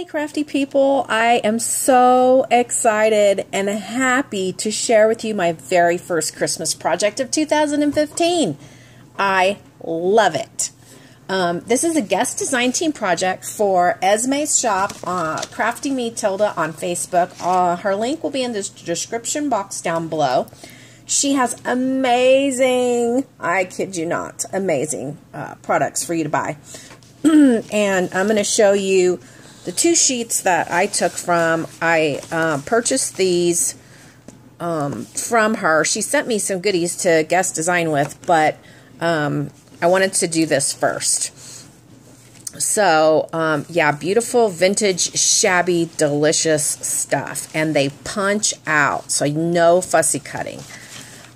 crafty people. I am so excited and happy to share with you my very first Christmas project of 2015. I love it. This is a guest design team project for Esme's shop, Crafty Me Tilda on Facebook. Her link will be in the description box down below. She has amazing, I kid you not, amazing products for you to buy. And I'm going to show you the two sheets that I took from. I purchased these from her. She sent me some goodies to guest design with, but I wanted to do this first. So, yeah, beautiful, vintage, shabby, delicious stuff. And they punch out, so no fussy cutting.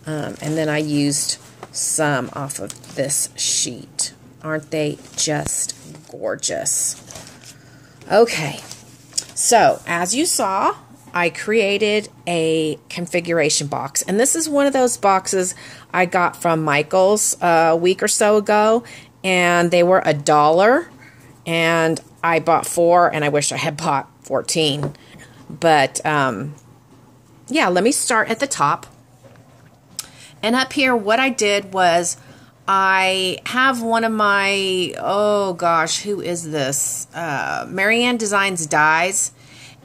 And then I used some off of this sheet. Aren't they just gorgeous? Okay, so as you saw, I created a configuration box. And this is one of those boxes I got from Michael's a week or so ago. And they were $1. And I bought 4, and I wish I had bought 14. But, yeah, let me start at the top. And up here, what I did was I have one of my, oh gosh, who is this? Marianne Designs dies.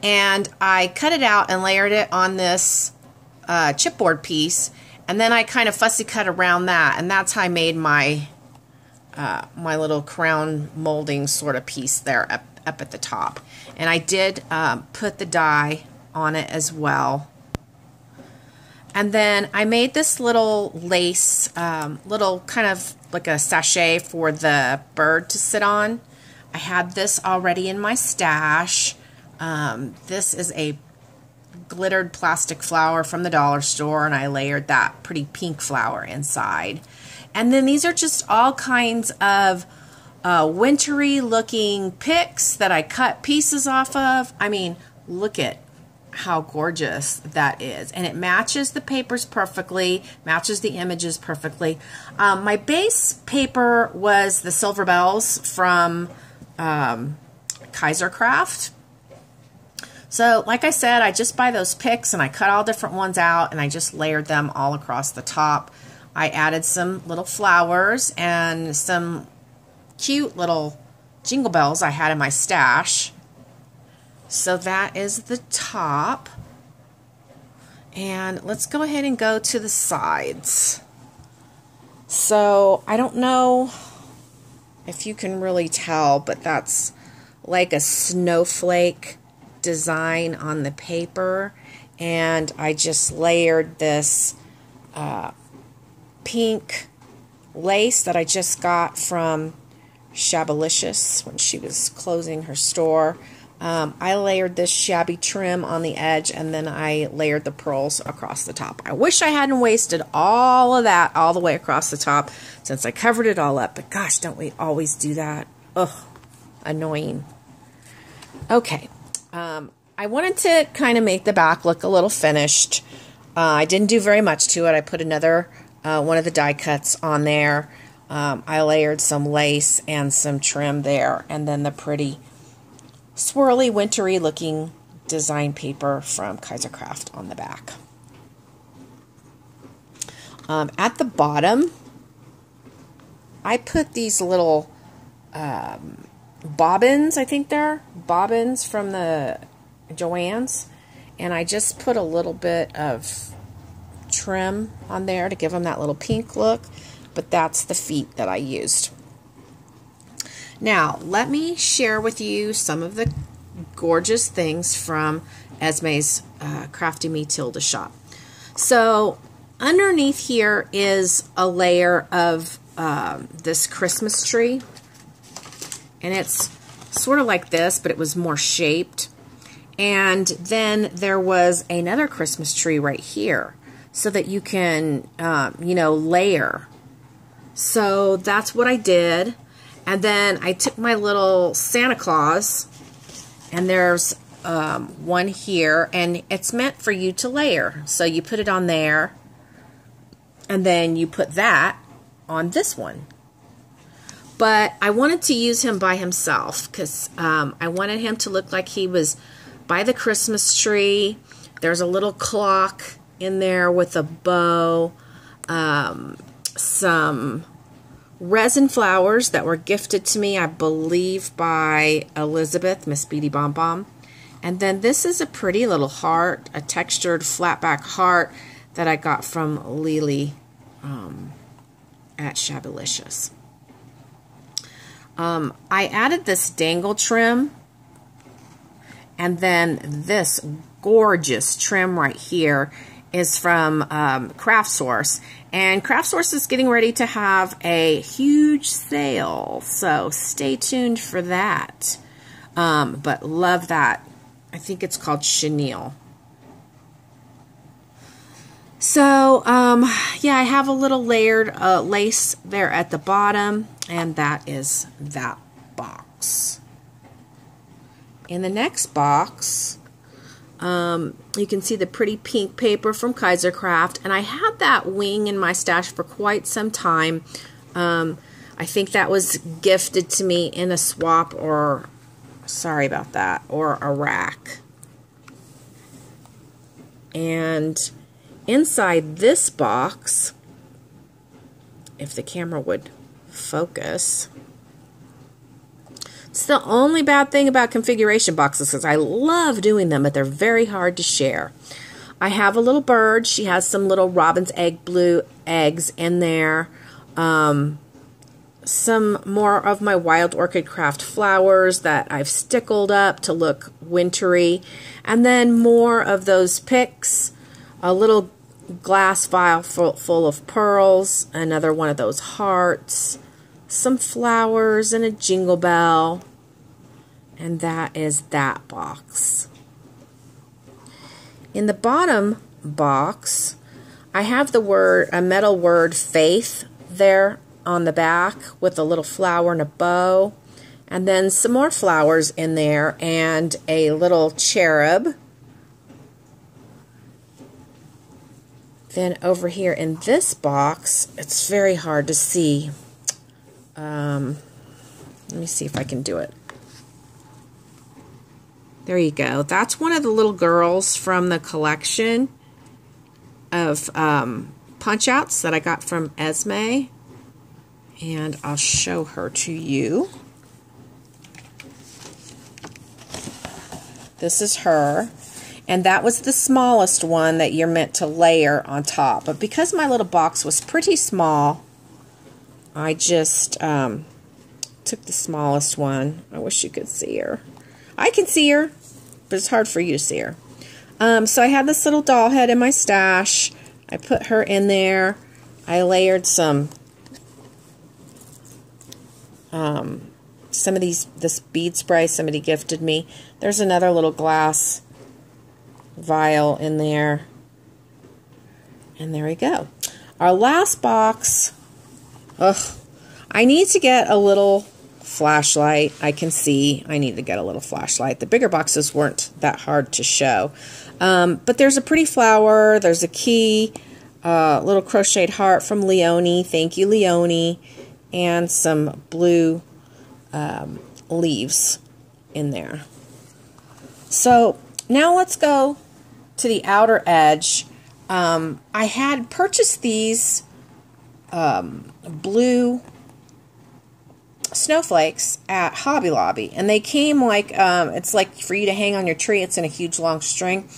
And I cut it out and layered it on this chipboard piece. And then I kind of fussy cut around that. And that's how I made my my little crown molding sort of piece there up at the top. And I did put the die on it as well. And then I made this little lace, little kind of like a sachet for the bird to sit on. I had this already in my stash. This is a glittered plastic flower from the dollar store, and I layered that pretty pink flower inside. And then these are just all kinds of wintry looking picks that I cut pieces off of. I mean, look at how gorgeous that is. And it matches the papers perfectly, matches the images perfectly. My base paper was the Silver Bells from Craft. So, like I said, I just buy those picks and I cut all different ones out and I just layered them all across the top. I added some little flowers and some cute little jingle bells I had in my stash. So that is the top. And let's go ahead and go to the sides. So I don't know if you can really tell, but that's like a snowflake design on the paper. And I just layered this pink lace that I just got from Shabalicious when she was closing her store. I layered this shabby trim on the edge, and then I layered the pearls across the top. I wish I hadn't wasted all of that all the way across the top since I covered it all up, but gosh, don't we always do that? Ugh, annoying. Okay, I wanted to kind of make the back look a little finished. I didn't do very much to it. I put another one of the die cuts on there. I layered some lace and some trim there, and then the pretty swirly, wintry looking design paper from Craft on the back. At the bottom, I put these little bobbins, I think they're bobbins from the Joann's, and I just put a little bit of trim on there to give them that little pink look, but that's the feet that I used. Now, let me share with you some of the gorgeous things from Esme's Crafty Me Tilda shop. So, underneath here is a layer of this Christmas tree. And it's sort of like this, but it was more shaped. And then there was another Christmas tree right here so that you can, you know, layer. So, that's what I did. And then I took my little Santa Claus, and there's one here, and it's meant for you to layer. So you put it on there, and then you put that on this one. But I wanted to use him by himself because I wanted him to look like he was by the Christmas tree. There's a little clock in there with a bow, some resin flowers that were gifted to me, I believe, by Elizabeth, Miss Beady Bomb Bomb. And then this is a pretty little heart, a textured flat back heart that I got from Lily at Shabbalicious. I added this dangle trim, and then this gorgeous trim right here is from Craft Source. And Craft Source is getting ready to have a huge sale, so stay tuned for that. But love that. I think it's called chenille. So, yeah, I have a little layered lace there at the bottom, and that is that box. In the next box, you can see the pretty pink paper from Kaisercraft, and I had that wing in my stash for quite some time. I think that was gifted to me in a swap, or sorry about that, or a rack. And inside this box, if the camera would focus, it's the only bad thing about configuration boxes because I love doing them, but they're very hard to share. I have a little bird. She has some little robin's egg blue eggs in there. Some more of my Wild Orchid Craft flowers that I've stickled up to look wintry. And then more of those picks, a little glass vial full of pearls, another one of those hearts, some flowers, and a jingle bell. And that is that box. In the bottom box, I have the word, a metal word, faith, there on the back with a little flower and a bow. And then some more flowers in there and a little cherub. Then over here in this box, it's very hard to see. Let me see if I can do it. There you go. That's one of the little girls from the collection of punch-outs that I got from Esme. And I'll show her to you. This is her. And that was the smallest one that you're meant to layer on top. But because my little box was pretty small, I just took the smallest one. I wish you could see her. I can see her, but it's hard for you to see her. So I had this little doll head in my stash. I put her in there. I layered some of this bead spray somebody gifted me. There's another little glass vial in there. And there we go. Our last box. Ugh. I need to get a little flashlight. I can see I need to get a little flashlight. The bigger boxes weren't that hard to show. But there's a pretty flower. There's a key. Little crocheted heart from Leonie. Thank you, Leonie. And some blue leaves in there. So now let's go to the outer edge. I had purchased these blue snowflakes at Hobby Lobby, and they came like it's like for you to hang on your tree. It's in a huge long string,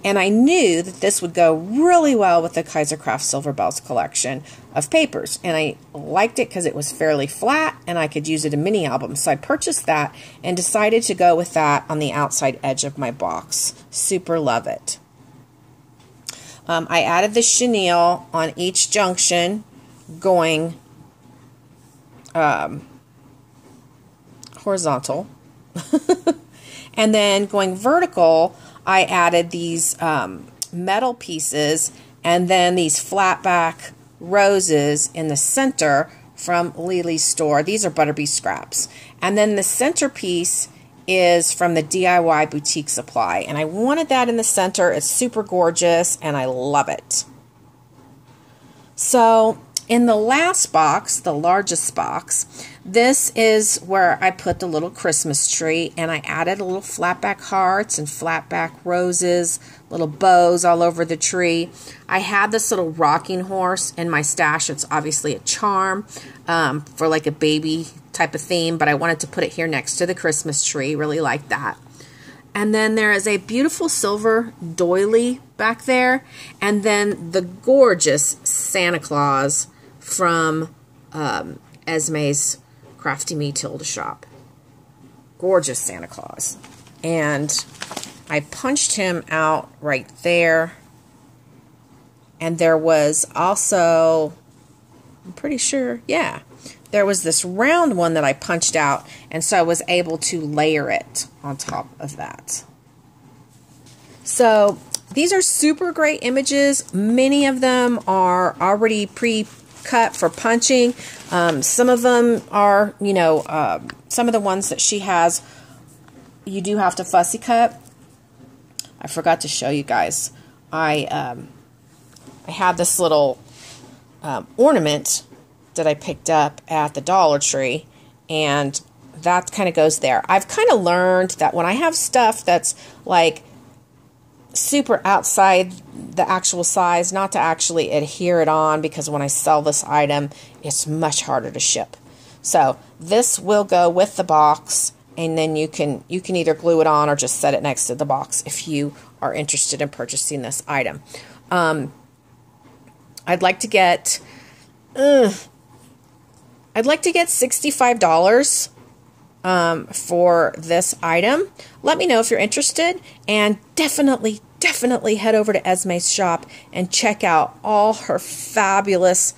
and I knew that this would go really well with the Kaisercraft Silver Bells collection of papers, and I liked it because it was fairly flat and I could use it in mini albums. So I purchased that and decided to go with that on the outside edge of my box. Super love it. I added the chenille on each junction going horizontal. And then going vertical, I added these metal pieces and then these flat back roses in the center from Lily's store. These are Butterbee scraps. And then the centerpiece is from the DIY Boutique Supply. And I wanted that in the center. It's super gorgeous and I love it. So In the last box, the largest box, this is where I put the little Christmas tree, and I added a little flatback hearts and flatback roses, little bows all over the tree. I had this little rocking horse in my stash. It's obviously a charm for like a baby type of theme, but I wanted to put it here next to the Christmas tree. Really like that. And then there is a beautiful silver doily back there, and then the gorgeous Santa Claus from Esme's Crafty Me Tilda shop. Gorgeous Santa Claus. And I punched him out right there. And there was also, I'm pretty sure, yeah, there was this round one that I punched out, and so I was able to layer it on top of that. So these are super great images. Many of them are already pre-cut for punching. Some of them are, you know, some of the ones that she has, you do have to fussy cut. I forgot to show you guys. I had this little ornament that I picked up at the Dollar Tree, and that kind of goes there. I've kind of learned that when I have stuff that's like super outside the actual size, not to actually adhere it on, because when I sell this item, it's much harder to ship. So this will go with the box, and then you can either glue it on or just set it next to the box if you are interested in purchasing this item. I'd like to get $65 for this item. Let me know if you're interested, and definitely head over to Esme's shop and check out all her fabulous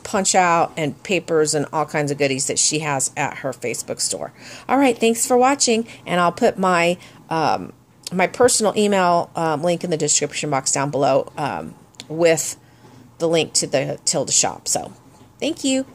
punch out and papers and all kinds of goodies that she has at her Facebook store. All right, thanks for watching, and I'll put my my personal email link in the description box down below with the link to the Tilda shop. So, thank you.